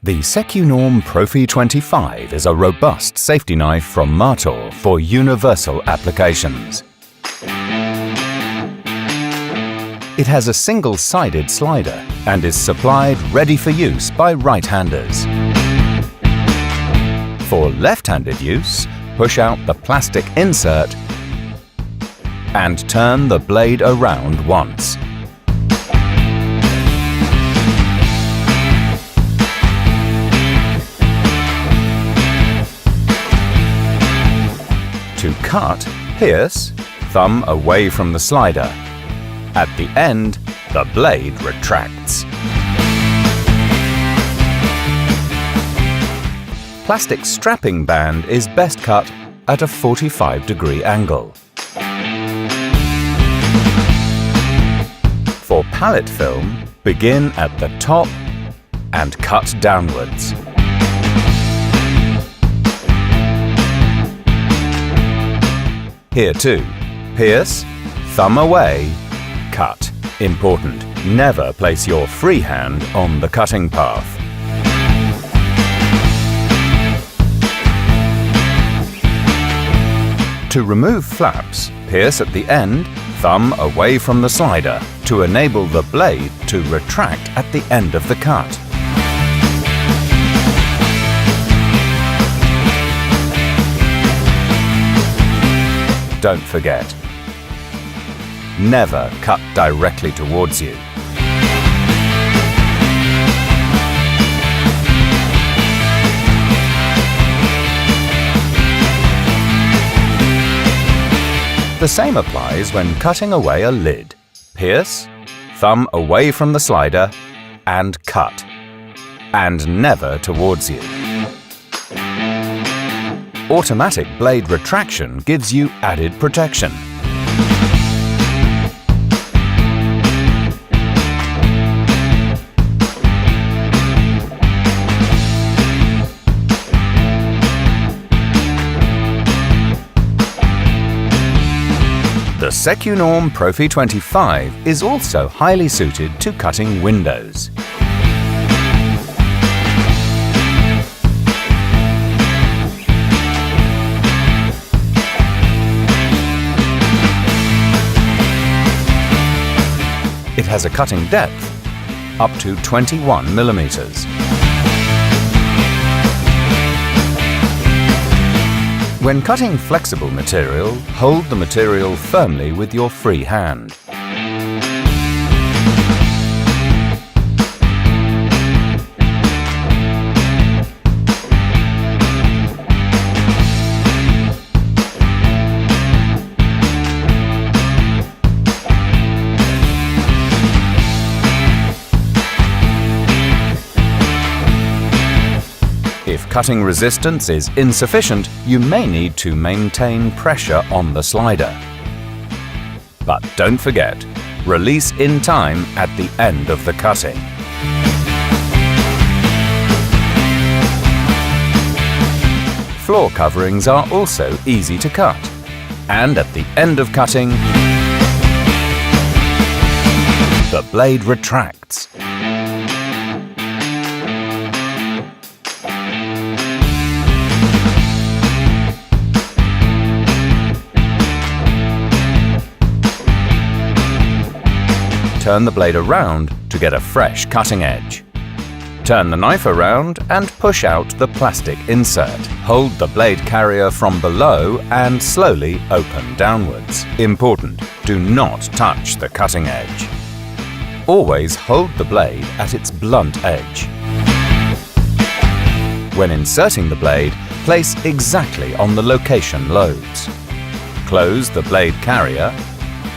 The SECUNORM PROFI25 is a robust safety knife from MARTOR for universal applications. It has a single-sided slider and is supplied ready for use by right-handers. For left-handed use, push out the plastic insert and turn the blade around once. To cut, pierce, thumb away from the slider. At the end, the blade retracts. Plastic strapping band is best cut at a 45-degree angle. For pallet film, begin at the top and cut downwards. Here too, pierce, thumb away, cut. Important, never place your free hand on the cutting path. To remove flaps, pierce at the end, thumb away from the slider to enable the blade to retract at the end of the cut. Don't forget, never cut directly towards you. The same applies when cutting away a lid. Pierce, thumb away from the slider and cut, and never towards you. Automatic blade retraction gives you added protection. The SECUNORM PROFI25 is also highly suited to cutting windows. It has a cutting depth up to 21 millimeters. When cutting flexible material, hold the material firmly with your free hand. If cutting resistance is insufficient, you may need to maintain pressure on the slider. But don't forget, release in time at the end of the cutting. Floor coverings are also easy to cut. And at the end of cutting, the blade retracts. Turn the blade around to get a fresh cutting edge. Turn the knife around and push out the plastic insert. Hold the blade carrier from below and slowly open downwards. Important, do not touch the cutting edge. Always hold the blade at its blunt edge. When inserting the blade, place exactly on the location lobes. Close the blade carrier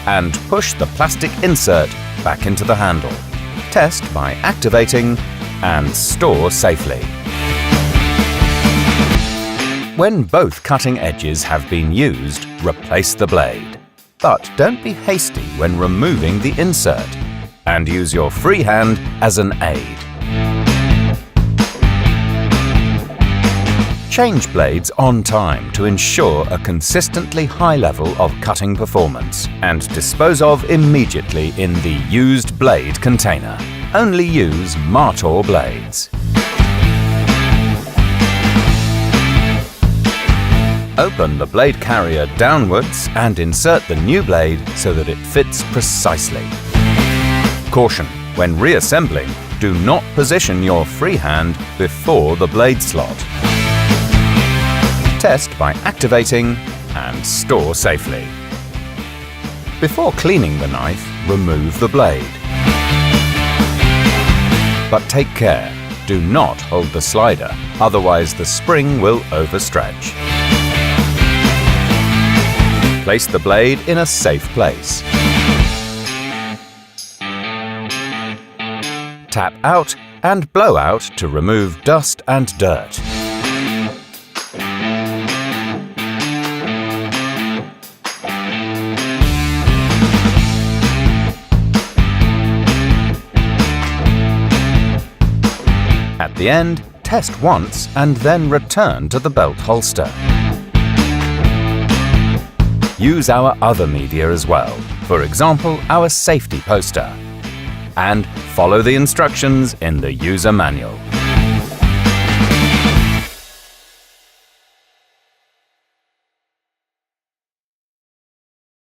and push the plastic insert back into the handle. Test by activating and store safely. When both cutting edges have been used, replace the blade. But don't be hasty when removing the insert and use your free hand as an aid. Change blades on time to ensure a consistently high level of cutting performance and dispose of immediately in the used blade container. Only use MARTOR blades. Open the blade carrier downwards and insert the new blade so that it fits precisely. Caution: when reassembling, do not position your free hand before the blade slot. Test by activating and store safely. Before cleaning the knife, remove the blade. But take care, do not hold the slider, otherwise the spring will overstretch. Place the blade in a safe place. Tap out and blow out to remove dust and dirt. At the end, test once and then return to the belt holster. Use our other media as well, for example, our safety poster. And follow the instructions in the user manual.